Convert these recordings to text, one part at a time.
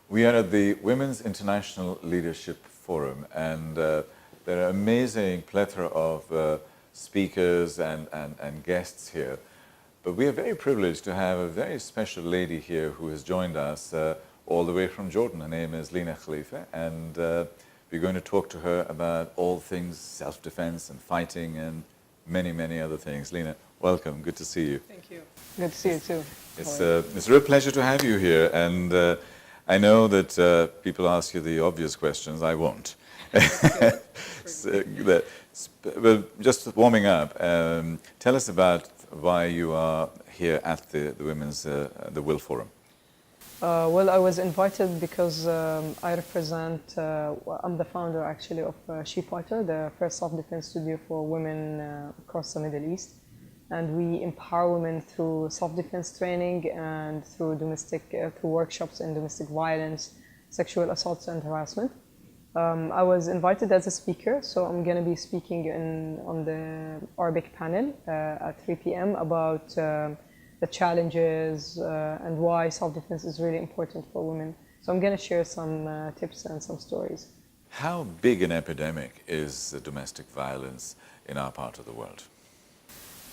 We are at the Women's International Leadership Forum, and there are amazing plethora of speakers and guests here. But we are very privileged to have a very special lady here who has joined us all the way from Jordan. Her name is Lina Khalifeh, and we're going to talk to her about all things self-defense and fighting and many, many other things. Lina, welcome. Good to see you. Thank you. Good to see you too. It's a real pleasure to have you here, and I know that people ask you the obvious questions. I won't. Well, just warming up, tell us about why you are here at the Women's the Will Forum. Well, I was invited because I represent, I'm the founder actually of SheFighter, the first self-defense studio for women across the Middle East. And we empower women through self-defense training and through through workshops in domestic violence, sexual assaults and harassment. I was invited as a speaker, so I'm going to be speaking on the Arabic panel at 3 p.m. about the challenges and why self-defense is really important for women. So I'm going to share some tips and some stories. How big an epidemic is domestic violence in our part of the world?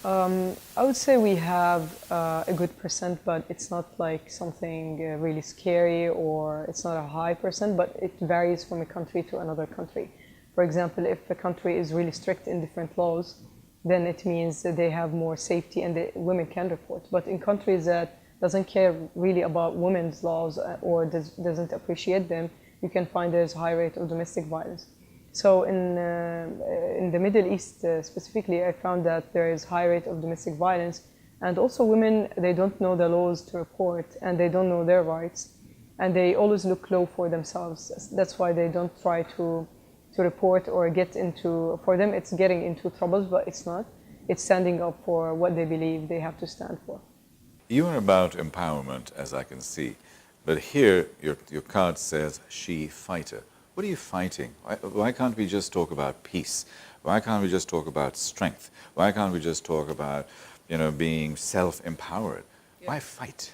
I would say we have a good percent, but it's not like something really scary, or it's not a high percent, but it varies from a country to another country. For example, if a country is really strict in different laws, then it means that they have more safety and the women can report. But in countries that doesn't care really about women's laws or doesn't appreciate them, you can find there's a high rate of domestic violence. So in the Middle East specifically, I found that there is high rate of domestic violence, and also women, they don't know the laws to report, and they don't know their rights, and they always look low for themselves. That's why they don't try to report or get into, for them it's getting into troubles, but it's not. It's standing up for what they believe they have to stand for. You are about empowerment, as I can see, but here your card says SheFighter. What are you fighting? Why can't we just talk about peace? Why can't we just talk about strength? Why can't we just talk about, being self-empowered? Yeah. Why fight?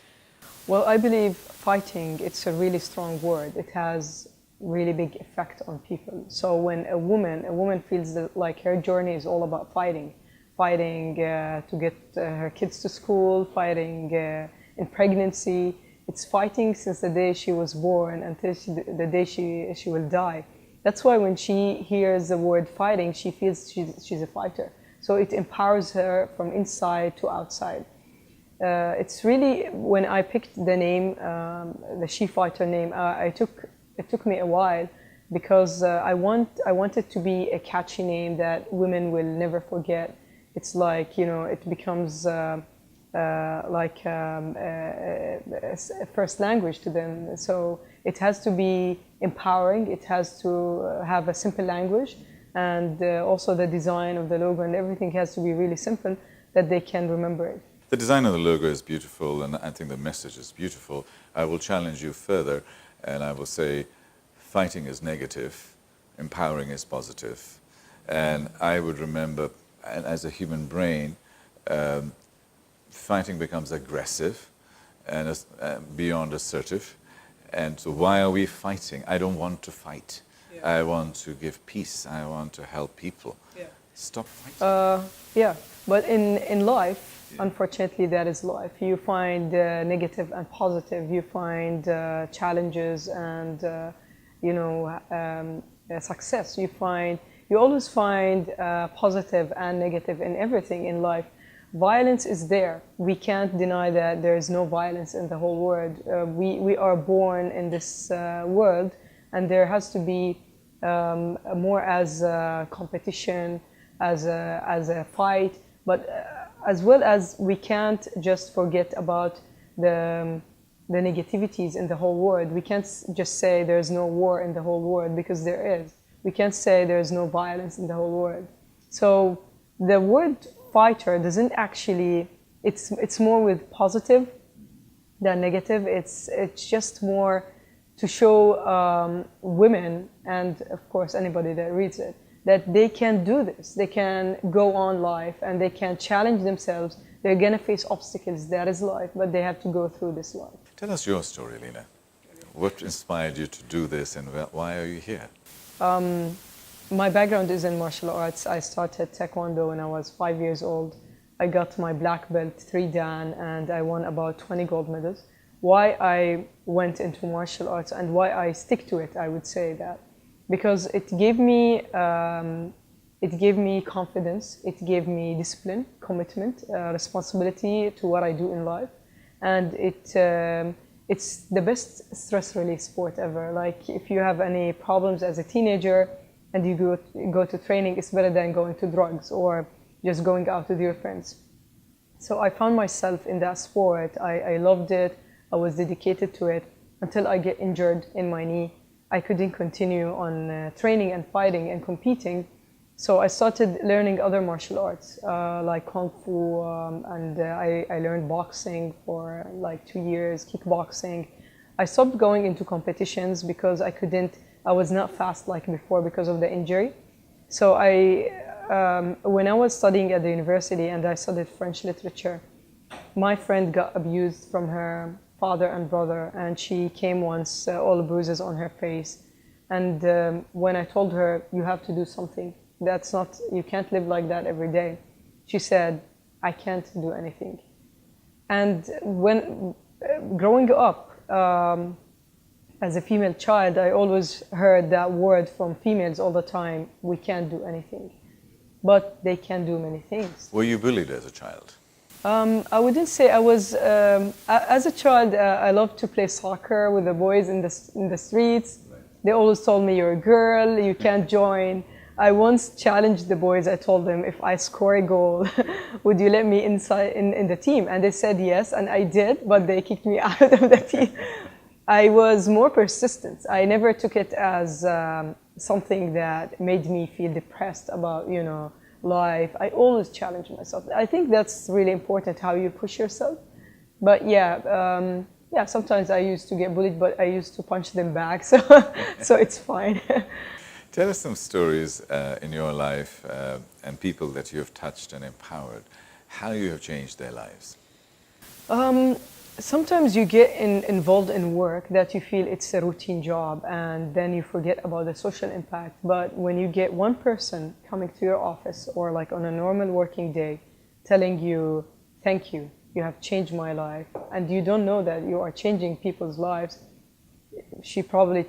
Well, I believe fighting, it's a really strong word. It has really big effect on people. So when a woman feels that like her journey is all about fighting to get her kids to school, fighting in pregnancy. It's fighting since the day she was born until the day she will die. That's why when she hears the word fighting, she feels she's a fighter. So it empowers her from inside to outside. It's really, when I picked the name, the SheFighter name, it took me a while because I wanted to be a catchy name that women will never forget. It's like, it becomes like a first language to them. So it has to be empowering, it has to have a simple language, and also the design of the logo and everything has to be really simple that they can remember it. The design of the logo is beautiful, and I think the message is beautiful. I will challenge you further, and I will say fighting is negative, empowering is positive. And I would remember, as a human brain, fighting becomes aggressive and beyond assertive. And so why are we fighting? I don't want to fight. Yeah. I want to give peace. I want to help people. Yeah. Stop fighting. Yeah, but in life, yeah, unfortunately, that is life. You find negative and positive. You find challenges and success. You always find positive and negative in everything in life. Violence is there. We can't deny that there is no violence in the whole world. We are born in this world, and there has to be more as a competition, as a fight, but as well as we can't just forget about the negativities in the whole world. We can't just say there's no war in the whole world, because there is. We can't say there's no violence in the whole world. So the word fighter doesn't actually, it's more with positive than negative. It's just more to show women, and of course anybody that reads it, that they can do this. They can go on life and they can challenge themselves. They're gonna face obstacles, that is life, but they have to go through this life. Tell us your story, Lina. What inspired you to do this, and why are you here? My background is in martial arts. I started Taekwondo when I was 5 years old. I got my black belt 3 Dan, and I won about 20 gold medals. Why I went into martial arts and why I stick to it, I would say that. Because it gave me confidence, it gave me discipline, commitment, responsibility to what I do in life. And it's the best stress relief sport ever. Like if you have any problems as a teenager and you go to training, it's better than going to drugs or just going out with your friends. So I found myself in that sport. I loved it. I was dedicated to it until I get injured in my knee. I couldn't continue on training and fighting and competing. So I started learning other martial arts like Kung Fu, and I learned boxing for like 2 years, kickboxing. I stopped going into competitions because I was not fast like before because of the injury. So when I was studying at the university and I studied French literature, my friend got abused from her father and brother, and she came once, all bruises on her face. And when I told her, you have to do something, you can't live like that every day, she said, I can't do anything. And when growing up as a female child, I always heard that word from females all the time, we can't do anything. But they can do many things. Were you bullied as a child? I wouldn't say I was. As a child, I loved to play soccer with the boys in the streets. Right. They always told me, you're a girl, you can't join. I once challenged the boys. I told them, if I score a goal, would you let me inside in the team? And they said yes, and I did, but they kicked me out of the team. I was more persistent. I never took it as something that made me feel depressed about, life. I always challenge myself. I think that's really important, how you push yourself. But sometimes I used to get bullied, but I used to punch them back, so it's fine. Tell us some stories in your life and people that you have touched and empowered, how you have changed their lives. Sometimes you get involved in work that you feel it's a routine job, and then you forget about the social impact. But when you get one person coming to your office or like on a normal working day telling you, thank you, you have changed my life, and you don't know that you are changing people's lives, she probably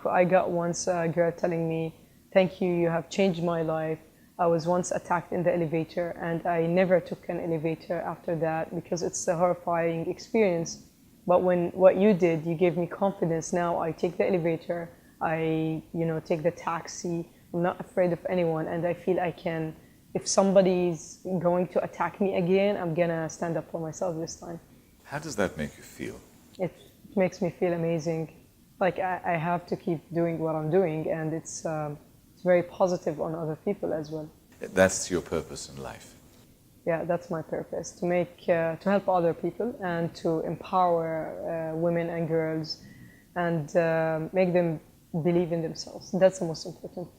I got once a girl telling me, thank you, you have changed my life. I was once attacked in the elevator, and I never took an elevator after that because it's a horrifying experience. But what you did, you gave me confidence. Now I take the elevator, I take the taxi. I'm not afraid of anyone, and I feel I can. If somebody's going to attack me again, I'm gonna stand up for myself this time. How does that make you feel? It makes me feel amazing. Like I have to keep doing what I'm doing, and it's very positive on other people as well. That's your purpose in life. Yeah, that's my purpose, to help other people and to empower women and girls and make them believe in themselves. That's the most important.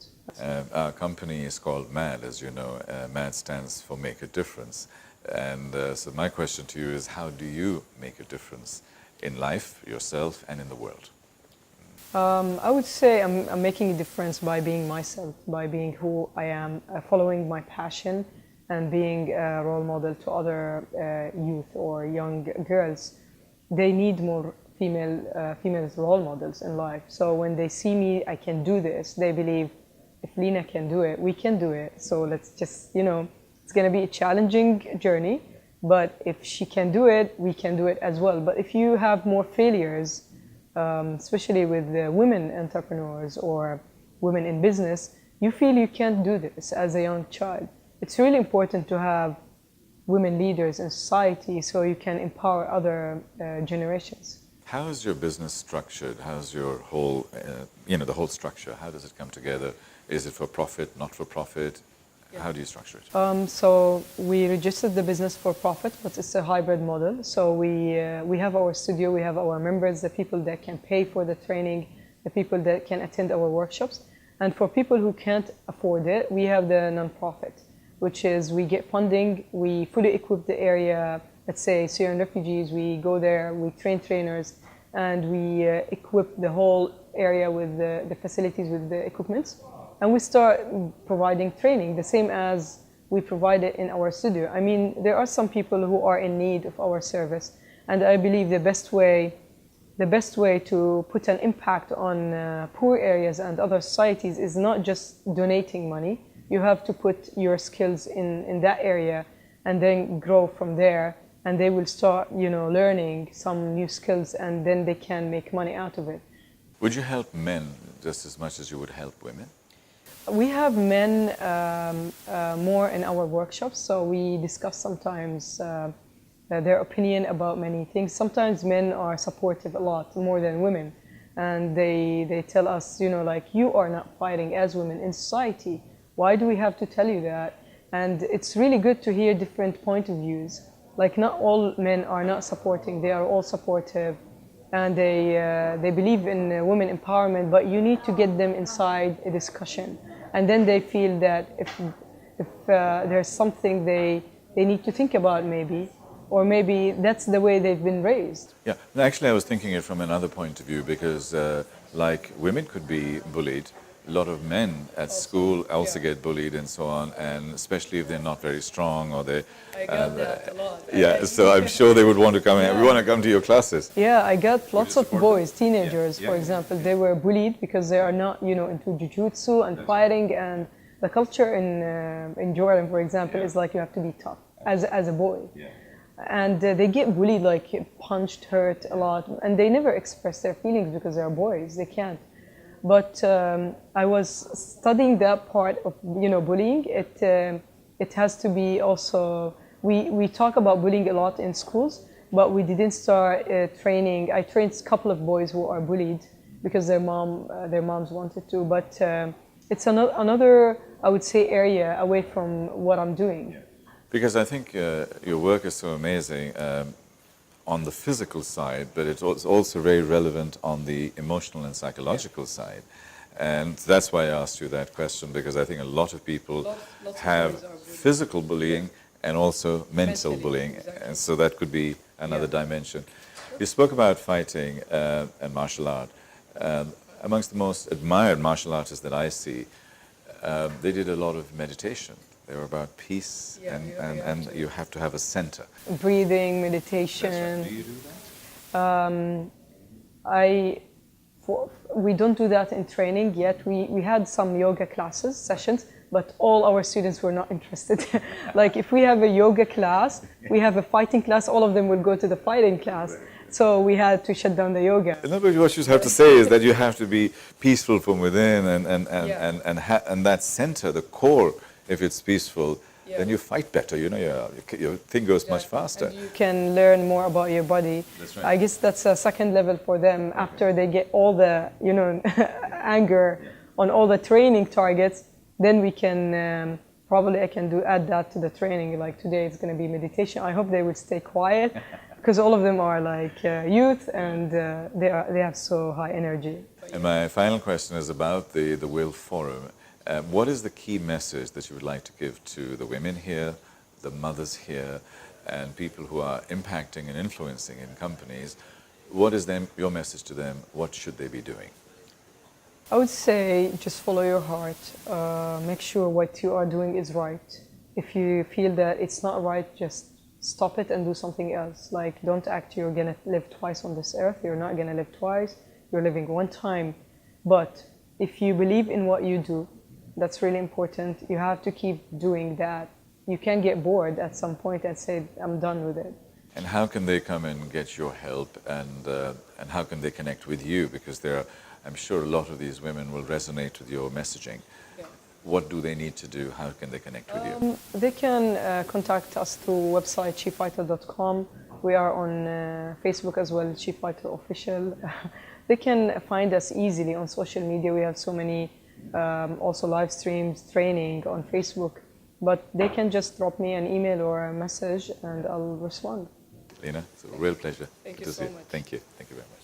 Our company is called MAD, as you know. MAD stands for Make a Difference. And so my question to you is, how do you make a difference in life, yourself, and in the world? I would say I'm making a difference by being myself, by being who I am, following my passion, and being a role model to other youth or young girls. They need more female role models in life. So when they see me, I can do this, they believe, if Lina can do it, we can do it. So let's just, it's going to be a challenging journey, but if she can do it, we can do it as well. But if you have more failures, especially with women entrepreneurs or women in business, you feel you can't do this as a young child. It's really important to have women leaders in society so you can empower other generations. How is your business structured? How's your whole, the whole structure? How does it come together? Is it for profit, not for profit? How do you structure it? So we registered the business for profit, but it's a hybrid model. So we have our studio, we have our members, the people that can pay for the training, the people that can attend our workshops. And for people who can't afford it, we have the non-profit, which is we get funding, we fully equip the area, let's say Syrian refugees, we go there, we train trainers, and we equip the whole area with the facilities, with the equipments, and we start providing training, the same as we provide it in our studio. I mean, there are some people who are in need of our service, and I believe the best way to put an impact on poor areas and other societies is not just donating money. You have to put your skills in that area and then grow from there, and they will start, learning some new skills, and then they can make money out of it. Would you help men just as much as you would help women? We have men more in our workshops, so we discuss sometimes their opinion about many things. Sometimes men are supportive a lot more than women, and they tell us, like, you are not fighting as women in society. Why do we have to tell you that? And it's really good to hear different point of views. Like, not all men are not supporting, they are all supportive, and they believe in women empowerment, but you need to get them inside a discussion. And then they feel that if there's something they need to think about, maybe, or maybe that's the way they've been raised. Yeah, no, actually I was thinking it from another point of view, because like women could be bullied, a lot of men at school also get bullied and so on, and especially if they're not very strong, or they... I got that a lot. Yeah, so I'm sure they would want to come in. We want to come to your classes. Yeah, I got lots of boys, teenagers, for example. They were bullied because they are not, into jiu-jitsu and fighting, and the culture in Jordan, for example, is like you have to be tough as a boy. Yeah. And they get bullied, like punched, hurt a lot, and they never express their feelings because they're boys. They can't. But I was studying that part of bullying. It has to be also. We talk about bullying a lot in schools, but we didn't start training. I trained a couple of boys who are bullied because their moms wanted to. But it's another, I would say, area away from what I'm doing. Because I think your work is so amazing on the physical side, but it's also very relevant on the emotional and psychological side. And that's why I asked you that question, because I think a lot of people have physical bullying and also mental bullying. Exactly. And so that could be another dimension. Sure. You spoke about fighting and martial art. Amongst the most admired martial artists that I see, they did a lot of meditation. They were about peace, and you have to have a center. Breathing, meditation. That's right. Do you do that? We don't do that in training yet. We had some yoga classes, sessions, but all our students were not interested. Like, if we have a yoga class, we have a fighting class, all of them will go to the fighting class. So we had to shut down the yoga. In other words, what you have to say is that you have to be peaceful from within, and that center, the core. If it's peaceful, then you fight better. Your thing goes much faster. And you can learn more about your body. That's right. I guess that's a second level for them. After they get all the anger on all the training targets, then we can probably I can add that to the training. Like, today it's going to be meditation. I hope they will stay quiet, because all of them are like youth, and they have so high energy. And my final question is about the Will Forum. What is the key message that you would like to give to the women here, the mothers here, and people who are impacting and influencing in companies? What is your message to them? What should they be doing? I would say just follow your heart. Make sure what you are doing is right. If you feel that it's not right, just stop it and do something else. Like, don't act you're going to live twice on this earth. You're not going to live twice. You're living one time. But if you believe in what you do, that's really important. You have to keep doing that. You can get bored at some point and say, I'm done with it. And how can they come and get your help, and how can they connect with you? Because I'm sure a lot of these women will resonate with your messaging. Yeah. What do they need to do? How can they connect with you? They can contact us through website SheFighter.com. We are on Facebook as well, SheFighter Official. They can find us easily on social media. We have so many also live streams, training on Facebook. But they can just drop me an email or a message, and I'll respond. Lina, it's a real pleasure. Thank you so much. Thank you. Thank you very much.